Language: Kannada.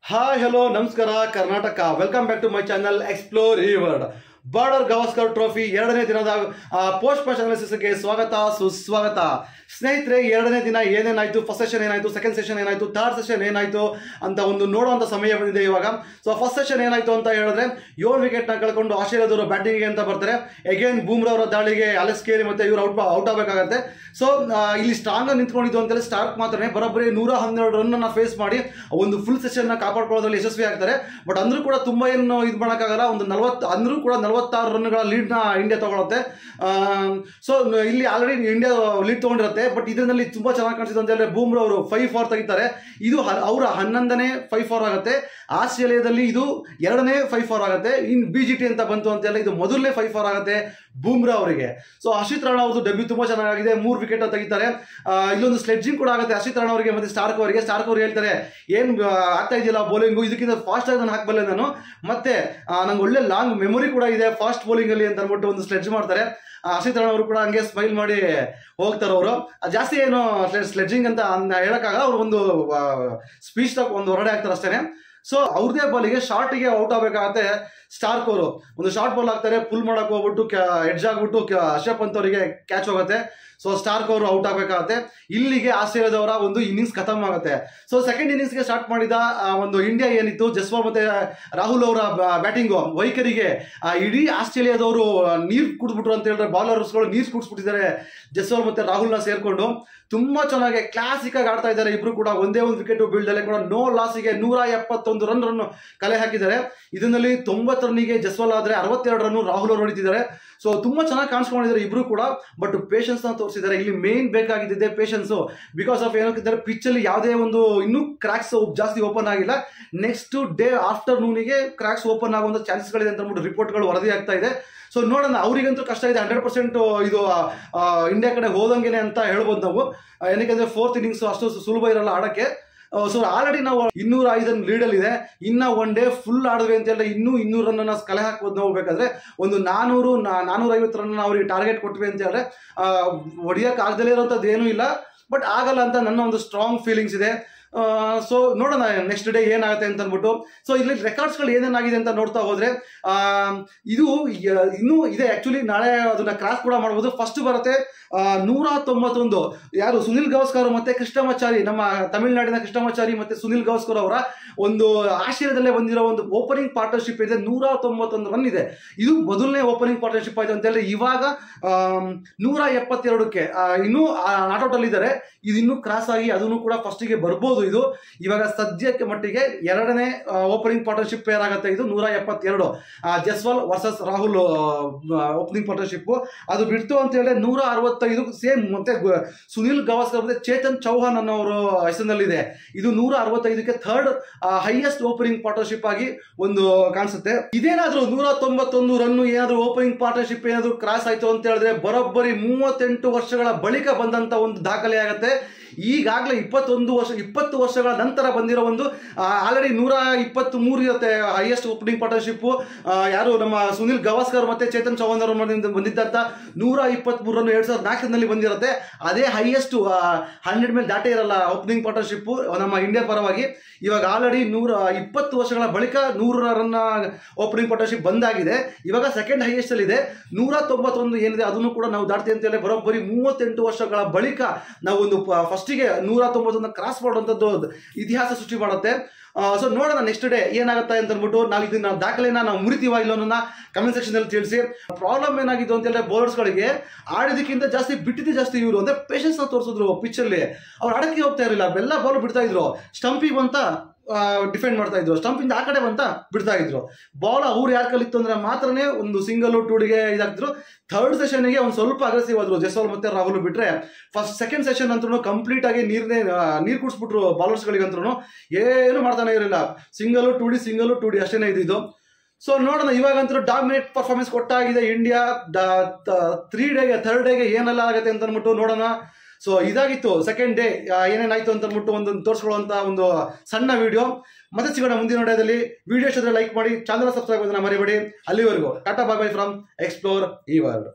ಹಾಯ್ ಹಲೋ ನಮಸ್ಕಾರ Karnataka welcome back to my channel explore ಈ ವರ್ಲ್ಡ್. ಬಾರ್ಡರ್ ಗವಾಸ್ಕರ್ ಟ್ರೋಫಿ ಎರಡನೇ ದಿನದ ಪೋಸ್ಟ್ ಮ್ಯಾಚ್ ಅನಾಲಿಸಿಸ್ಗೆ ಸ್ವಾಗತ ಸುಸ್ವಾಗತ. ಸ್ನೇಹಿತರೆ, ಎರಡನೇ ದಿನ ಏನೇನಾಯಿತು, ಫಸ್ಟ್ ಸೆಷನ್ ಏನಾಯಿತು, ಸೆಕೆಂಡ್ ಸೆಷನ್ ಏನಾಯಿತು, ಥರ್ಡ್ ಸೆಷನ್ ಏನಾಯಿತು ಅಂತ ಒಂದು ನೋಡುವಂಥ ಸಮಯ ಬಂದಿದೆ ಇವಾಗ. ಸೊ ಫಸ್ಟ್ ಸೆಷನ್ ಏನಾಯಿತು ಅಂತ ಹೇಳಿದ್ರೆ 7 ವಿಕೆಟ್ನ ಕಳ್ಕೊಂಡು ಆಸ್ಟ್ರೇಲಿಯಾದವರು ಬ್ಯಾಟಿಂಗಿಗೆ ಅಂತ ಬರ್ತಾರೆ. ಅಗೇನ್ ಬೂಮ್ರಾ ಅವರ ದಾಳಿಗೆ ಅಲೆಕ್ಸ್ ಕೇರಿ ಮತ್ತು ಇವರು ಔಟ್ ಆಗಬೇಕಾಗತ್ತೆ. ಸೊ ಇಲ್ಲಿ ಸ್ಟ್ರಾಂಗ್ ಆಗಿ ನಿಂತ್ಕೊಂಡಿದ್ದು ಅಂತೇಳಿ ಸ್ಟಾರ್ಕ್ ಮಾತ್ರ ಬರೋಬ್ಬರಿ 112 ರನ್ನನ್ನು ಫೇಸ್ ಮಾಡಿ ಒಂದು ಫುಲ್ ಸೆಷನ್ನ ಕಾಪಾಡ್ಕೊಳ್ಳೋದ್ರಲ್ಲಿ ಯಶಸ್ವಿ ಆಗ್ತಾರೆ. ಬಟ್ ಅಂದರೂ ಕೂಡ ತುಂಬ ಏನು ಇದು ಮಾಡೋಕ್ಕಾಗಲ್ಲ. ಒಂದು 46 ರನ್ಗಳ ಲೀಡ್ನ ಇಂಡಿಯಾ ತಗೊಳುತ್ತೆ. ಸೊ ಇಲ್ಲಿ ಆಲ್ರೆಡಿ ಇಂಡಿಯಾ ಲೀಡ್ ತೊಗೊಂಡಿರುತ್ತೆ. ಬಟ್ ಇದರಲ್ಲಿ ತುಂಬ ಚೆನ್ನಾಗಿ ಕಾಣಿಸಿದೆ ಅಂತ ಹೇಳಿದ್ರೆ ಬೂಮ್ರಾ ಅವರು 5 4 ತೆಗಿತಾರೆ. ಇದು ಅವರ 11ನೇ 5 4 ಆಗುತ್ತೆ. ಆಸ್ಟ್ರೇಲಿಯಾದಲ್ಲಿ ಇದು 2ನೇ 5 4 ಆಗುತ್ತೆ. ಇನ್ನು BGT ಅಂತ ಬಂತು ಅಂತೆಲ್ಲ ಇದು ಮೊದಲನೇ 5 4 ಆಗುತ್ತೆ ಬೂಮ್ರಾ ಅವರಿಗೆ. ಸೊ ಹರ್ಷಿತ್ ರಾಣಾ ಅವ್ರದ್ದು ಡೆಬ್ಯೂ ತುಂಬ ಚೆನ್ನಾಗಿದೆ, 3 ವಿಕೆಟ್ ತೆಗಿತಾರೆ. ಇಲ್ಲೊಂದು ಸ್ಲೆಡ್ಜಿಂಗ್ ಕೂಡ ಆಗುತ್ತೆ ಹರ್ಷಿತ್ ರಾಣಾ ಅವರಿಗೆ ಮತ್ತು ಸ್ಟಾರ್ಕ್ ಅವರಿಗೆ. ಸ್ಟಾರ್ಕ್ ಅವರು ಹೇಳ್ತಾರೆ, ಏನು ಆಗ್ತಾ ಇದೆಯಲ್ಲ ಬೌಲಿಂಗು, ಇದಕ್ಕಿಂತ ಫಾಸ್ಟ್ ಆಗಿ ನಾನು ಹಾಕಬಲ್ಲೆ ನಾನು, ಮತ್ತೆ ನಂಗೆ ಒಳ್ಳೆ ಲಾಂಗ್ ಮೆಮೊರಿ ಕೂಡ ಇದೆ ಫಾಸ್ಟ್ ಬೌಲಿಂಗಲ್ಲಿ ಅಂತ ಅಂದ್ಬಿಟ್ಟು ಒಂದು ಸ್ಲೆಡ್ಜ್ ಮಾಡ್ತಾರೆ. ಹರ್ಷಿತ್ ರಾಣಾ ಅವರು ಕೂಡ ಹಂಗೆ ಸ್ಮೈಲ್ ಮಾಡಿ ಹೋಗ್ತಾರೆ. ಅವರು ಜಾಸ್ತಿ ಏನು ಸ್ಲೆಡ್ಜಿಂಗ್ ಅಂತ ಹೇಳೋಕ್ಕಾಗಲ್ಲ, ಅವರು ಒಂದು ಸ್ಪೀಚ್ ಒಂದು ಹೊರಡೆ ಆಗ್ತಾರೆ ಅಷ್ಟೇ. ಸೊ ಅವ್ರದೇ ಬಾಲಿಗೆ ಶಾರ್ಟಿಗೆ ಔಟ್ ಆಗಬೇಕಾಗತ್ತೆ. ಸ್ಟಾರ್ಕ್ ಅವರು ಒಂದು ಶಾರ್ಟ್ ಬಾಲ್ ಹಾಕ್ತಾರೆ, ಪುಲ್ ಮಾಡೋಕೆ ಹೋಗ್ಬಿಟ್ಟು ಎಡ್ಜ್ ಆಗ್ಬಿಟ್ಟು ಅಶ್ರಫ್ ಪಂತ್ ಅವರಿಗೆ ಕ್ಯಾಚ್ ಹೋಗುತ್ತೆ. ಸೊ ಸ್ಟಾರ್ಕ್ ಅವರು ಔಟ್ ಆಗಬೇಕಾಗತ್ತೆ. ಇಲ್ಲಿಗೆ ಆಸ್ಟ್ರೇಲಿಯಾದವರ ಒಂದು ಇನ್ನಿಂಗ್ಸ್ ಖತಮ್ ಆಗುತ್ತೆ. ಸೊ ಸೆಕೆಂಡ್ ಇನ್ನಿಂಗ್ಸ್ಗೆ ಸ್ಟಾರ್ಟ್ ಮಾಡಿದ ಒಂದು ಇಂಡಿಯಾ ಏನಿತ್ತು, ಜಸ್ವಾಲ್ ಮತ್ತು ರಾಹುಲ್ ಅವರ ಬ್ಯಾಟಿಂಗು ವೈಖರಿಗೆ ಇಡೀ ಆಸ್ಟ್ರೇಲಿಯಾದವರು ನೀರು ಕುಡಿದ್ಬಿಟ್ರು ಅಂತ ಹೇಳಿದ್ರೆ ಬಾಲರ್ಸ್ಗಳು ನೀರು ಕುಡಿಸ್ಬಿಟ್ಟಿದ್ದಾರೆ ಜಸ್ವಾಲ್ ಮತ್ತು ರಾಹುಲ್ನ ಸೇರಿಕೊಂಡು. ತುಂಬ ಚೆನ್ನಾಗಿ ಕ್ಲಾಸಿಕಾಗಿ ಆಡ್ತಾ ಇದ್ದಾರೆ ಇಬ್ಬರು ಕೂಡ. ಒಂದೇ ಒಂದು ವಿಕೆಟ್ ಬೀಳ್ದಲ್ಲೇ ಕೂಡ ನೋ ಲಾಸಿಗೆ 171 ರನ್ ಕಲೆ ಹಾಕಿದ್ದಾರೆ. ಇದರಲ್ಲಿ 90 ರನ್ನಿಗೆ ಜಸ್ವಾಲ್ ಆದರೆ 62 ರನ್ನು ರಾಹುಲ್ ಅವರು ಹೊಡಿತಿದ್ದಾರೆ. ಸೊ ತುಂಬ ಚೆನ್ನಾಗಿ ಕಾಣಿಸ್ಕೊಂಡಿದ್ದಾರೆ ಇಬ್ರು ಕೂಡ. ಬಟ್ ಪೇಷನ್ಸ್ನ ತೋರಿಸಿದ್ದಾರೆ. ಇಲ್ಲಿ ಮೇನ್ ಬೇಕಾಗಿದ್ದಿದೆ ಪೇಷನ್ಸು. ಬಿಕಾಸ್ ಆಫ್ ಏನಂತಿದ್ದಾರೆ, ಪಿಚ್ಚಲ್ಲಿ ಯಾವುದೇ ಒಂದು ಇನ್ನೂ ಕ್ರ್ಯಾಕ್ಸ್ ಜಾಸ್ತಿ ಓಪನ್ ಆಗಿಲ್ಲ. ನೆಕ್ಸ್ಟ್ ಡೇ ಆಫ್ಟರ್ನೂನಿಗೆ ಕ್ರ್ಯಾಕ್ಸ್ ಓಪನ್ ಆಗುವಂಥ ಚಾನ್ಸಸ್ಗಳಿದೆ ಅಂತ ಅಂದ್ಬಿಟ್ಟು ರಿಪೋರ್ಟ್ಗಳು ವರದಿ ಆಗ್ತಾ ಇದೆ. ಸೊ ನೋಡೋಣ, ಅವರಿಗಂತೂ ಕಷ್ಟ ಇದೆ. 100% ಇದು ಇಂಡಿಯಾ ಕಡೆ ಹೋದಂಗೆ ಅಂತ ಹೇಳ್ಬೋದು ನಾವು. ಏನಕ್ಕೆ 4th ಇನ್ನಿಂಗ್ಸ್ ಅಷ್ಟು ಸುಲಭ ಇರಲ್ಲ ಆಡೋಕ್ಕೆ. ಸೊ ಆಲ್ರೆಡಿ ನಾವು 205 ಲೀಡಲ್ಲಿದೆ. ಇನ್ನು ಒನ್ ಡೇ ಫುಲ್ ಆಡಿದ್ವಿ ಅಂತ ಹೇಳಿದ್ರೆ ಇನ್ನೂ 200 ರನ್ನನ್ನು ಕಲೆ ಹಾಕ್ಬೋದು ನಾವು. ಬೇಕಾದ್ರೆ ಒಂದು 450 ರನ್ನ ಅವ್ರಿಗೆ ಟಾರ್ಗೆಟ್ ಕೊಟ್ವಿ ಅಂತ ಹೇಳಿದ್ರೆ ಹೊಡಿಯೋಕೆ ಆಗದಲ್ಲೇ ಇರೋಂಥದ್ದು ಏನೂ ಇಲ್ಲ. ಬಟ್ ಆಗಲ್ಲ ಅಂತ ನನ್ನ ಒಂದು ಸ್ಟ್ರಾಂಗ್ ಫೀಲಿಂಗ್ಸ್ ಇದೆ. ಸೊ ನೋಡೋಣ ನೆಕ್ಸ್ಟ್ ಡೇ ಏನಾಗುತ್ತೆ ಅಂತ ಅಂದ್ಬಿಟ್ಟು. ಸೊ ಇಲ್ಲಿ ರೆಕಾರ್ಡ್ಸ್ಗಳು ಏನೇನಾಗಿದೆ ಅಂತ ನೋಡ್ತಾ ಹೋದರೆ ಇದು ಇನ್ನೂ ಇದೆ. ಆ್ಯಕ್ಚುಲಿ ನಾಳೆ ಅದನ್ನು ಕ್ರಾಸ್ ಕೂಡ ಮಾಡ್ಬೋದು. ಫಸ್ಟ್ ಬರುತ್ತೆ 191. ಯಾರು ಸುನಿಲ್ ಗವಾಸ್ಕರ್ ಮತ್ತು ಕೃಷ್ಣಮಾಚಾರಿ, ನಮ್ಮ ತಮಿಳುನಾಡಿನ ಕೃಷ್ಣಮಾಚಾರಿ ಮತ್ತು ಸುನಿಲ್ ಗವಾಸ್ಕರ್ ಅವರ ಒಂದು ಆಶ್ರಯದಲ್ಲೇ ಬಂದಿರೋ ಒಂದು ಓಪನಿಂಗ್ ಪಾರ್ಟ್ನರ್ಶಿಪ್ ಇದೆ. 191 ರನ್ ಇದೆ. ಇದು ಮೊದಲನೇ ಓಪನಿಂಗ್ ಪಾರ್ಟ್ನರ್ಶಿಪ್ ಆಯಿತು ಅಂತೇಳಿ ಇವಾಗ 172ಕ್ಕೆ ಇನ್ನೂ ನಾಟ್ಔಟಲ್ಲಿ ಇದ್ದಾರೆ. ಇದು ಇನ್ನೂ ಕ್ರಾಸ್ ಆಗಿ ಅದನ್ನು ಕೂಡ ಫಸ್ಟಿಗೆ ಬರ್ಬೋದು. ಇದು ಇವಾಗ ಸದ್ಯಕ್ಕೆ ಮಟ್ಟಿಗೆ 2ನೇ ಓಪನಿಂಗ್ ಪಾರ್ಟ್ನರ್ಶಿಪ್ ಪೇರ್ ಆಗುತ್ತೆ. ಇದು 172 ಜಸ್ವಾಲ್ ವರ್ಸಸ್ ರಾಹುಲ್ ಓಪನಿಂಗ್ ಪಾರ್ಟ್ನರ್ಶಿಪ್. ಅದು ಬಿಡ್ತು ಅಂತ ಹೇಳಿದ್ರೆ 165 ಸೇಮ್. ಮತ್ತೆ ಸುನಿಲ್ ಗವಾಸ್ಕರ್ ಮತ್ತೆ ಚೇತನ್ ಚೌಹಾನ್ ಅನ್ನೋರು ಹೆಸರಿನಲ್ಲಿದೆ. ಇದು 165ಕ್ಕೆ ಥರ್ಡ್ ಹೈಯೆಸ್ಟ್ ಓಪನಿಂಗ್ ಪಾರ್ಟ್ನರ್ಶಿಪ್ ಆಗಿ ಒಂದು ಕಾಣಿಸುತ್ತೆ. ಇದೇನಾದ್ರೂ 191 ರನ್ ಏನಾದ್ರು ಓಪನಿಂಗ್ ಪಾರ್ಟ್ನರ್ಶಿಪ್ ಏನಾದ್ರು ಕ್ರಾಸ್ ಆಯ್ತು ಅಂತ ಹೇಳಿದ್ರೆ ಬರೋಬ್ಬರಿ 38 ವರ್ಷಗಳ ಬಳಿಕ ಬಂದಂತ ಒಂದು ದಾಖಲೆ ಆಗುತ್ತೆ. ಈಗಾಗಲೇ 20 ವರ್ಷಗಳ ನಂತರ ಬಂದಿರೋ ಒಂದು ಆಲ್ರೆಡಿ 123 ಇರುತ್ತೆ ಹೈಯೆಸ್ಟ್ ಓಪನಿಂಗ್ ಪಾರ್ಟ್ನರ್ಶಿಪ್. ಯಾರು ನಮ್ಮ ಸುನಿಲ್ ಗವಾಸ್ಕರ್ ಮತ್ತೆ ಚೇತನ್ ಚೌಹಾನ್ ಅವರು ಬಂದಿದ್ದಂತ 123 ರನ್ 2004ರಲ್ಲಿ ಬಂದಿರುತ್ತೆ. ಅದೇ ಹೈಯೆಸ್ಟ್ 100 ಮೇಲೆ ದಾಟೇ ಇರಲ್ಲ ಓಪನಿಂಗ್ ಪಾರ್ಟ್ನರ್ಶಿಪ್ ನಮ್ಮ ಇಂಡಿಯಾ ಪರವಾಗಿ. ಇವಾಗ ಆಲ್ರೆಡಿ 120 ವರ್ಷಗಳ ಬಳಿಕ 100 ರನ್ ಓಪನಿಂಗ್ ಪಾರ್ಟ್ನರ್ಶಿಪ್ ಬಂದಾಗಿದೆ. ಇವಾಗ ಸೆಕೆಂಡ್ ಹೈಯೆಸ್ಟ್ ಅಲ್ಲಿ ಇದೆ 191 ಏನಿದೆ ಅದನ್ನು ಕೂಡ ನಾವು ದಾಟ್ತೀವಿ ಅಂತ ಹೇಳಿ ಬರೋಬ್ಬರಿ 38 ವರ್ಷಗಳ ಬಳಿಕ ನಾವು ಒಂದು ಫಸ್ಟಿಗೆ 191 ಕ್ರಾಸ್ ಮಾಡುವಂಥದ್ದು ಇತಿಹಾಸ ಸೃಷ್ಟಿ ಮಾಡುತ್ತೆ. ಸೊ ನೋಡೋಣ ನೆಕ್ಸ್ಟ್ ಡೇ ಏನಾಗುತ್ತೆ ಅಂತ ಅಂದ್ಬಿಟ್ಟು. ನಾವು ಇದನ್ನ ದಾಖಲೆನ ನಾವು ಮುರಿತೀವ ಇಲ್ಲೋನ್ನ ಕಮೆಂಟ್ ಸೆಕ್ಷನ್ ಅಲ್ಲಿ ತಿಳಿಸಿ. ಪ್ರಾಬ್ಲಮ್ ಏನಾಗಿದ್ದು ಅಂತ ಹೇಳಿದ್ರೆ ಬೌಲರ್ಸ್ಗಳಿಗೆ ಆಡಿದಕ್ಕಿಂತ ಜಾಸ್ತಿ ಬಿಟ್ಟಿದ್ದು ಜಾಸ್ತಿ. ಇವರು ಅಂದ್ರೆ ಪೇಷನ್ಸ್ ನ ತೋರಿಸಿದ್ರು ಪಿಚ್ಚಲ್ಲಿ. ಅವ್ರು ಆಡಕ್ಕೆ ಹೋಗ್ತಾ ಇರಲಿಲ್ಲ, ಎಲ್ಲ ಬಾಲ್ ಬಿಡ್ತಾ ಇದ್ರು. ಸ್ಟಂಪಿಗೆ ಬಂತ ಡಿಫೆಂಡ್ ಮಾಡ್ತಾ ಇದ್ರು, ಸ್ಟಂಪಿಂದ ಆ ಕಡೆ ಬಂತ ಬಿಡ್ತಾ ಇದ್ರು. ಬಾಲ್ ಅವ್ರು ಯಾರು ಕಲಿತ್ತು ಅಂದ್ರೆ ಮಾತ್ರನೇ ಒಂದು ಸಿಂಗಲ್ 2ಗೆ ಇದಾಗ್ತಿದ್ರು. ಥರ್ಡ್ ಸೆಷನ್ಗೆ ಒಂದು ಸ್ವಲ್ಪ ಅಗ್ರೆಸಿವ್ ಆದ್ರು ಜಸ್ವಾಲ್ ಮತ್ತೆ ರಾಹುಲ್ ಬಿಟ್ರೆ. ಸೆಕೆಂಡ್ ಸೆಷನ್ ಅಂತೂ ಕಂಪ್ಲೀಟ್ ಆಗಿ ನೀರು ಕುಡಿಸ್ಬಿಟ್ರು ಬಾಲರ್ಸ್ಗಳಿಗಂತೂ. ಏನು ಮಾಡ್ತಾನೆ ಇರಲಿಲ್ಲ. ಸಿಂಗಲ್ 2D ಅಷ್ಟೇನೆ ಇದ್ದಿದ್ದು. ಸೊ ನೋಡೋಣ, ಇವಾಗಂತೂ ಡಾಮಿನೇಟ್ ಪರ್ಫಾರ್ಮೆನ್ಸ್ ಕೊಟ್ಟಾಗಿದೆ ಇಂಡಿಯಾ. ಥರ್ಡ್ ಡೇಗೆ ಏನೆಲ್ಲ ಆಗುತ್ತೆ ಅಂತ ಅಂದ್ಬಿಟ್ಟು ನೋಡೋಣ. ಸೊ ಇದಾಗಿತ್ತು ಸೆಕೆಂಡ್ ಡೇ ಏನೇನಾಯ್ತು ಅಂತ ಅಂದ್ಬಿಟ್ಟು ಒಂದು ತೋರಿಸ್ಕೊಳ್ಳುವಂಥ ಒಂದು ಸಣ್ಣ ವಿಡಿಯೋ. ಮತ್ತೆ ಸಿಗೋಣ ಮುಂದಿನ ವಿಡಿಯೋದಲ್ಲಿ. ವಿಡಿಯೋ ಇಷ್ಟ ಲೈಕ್ ಮಾಡಿ, ಚಾನಲ್ ಸಬ್ಸ್ಕ್ರೈಬ್ ಮಾಡೋದನ್ನ ಮರಿಬೇಡಿ. ಅಲ್ಲಿವರೆಗೂ tata bye bye from explore ಈ ವರ್ಲ್ಡ್.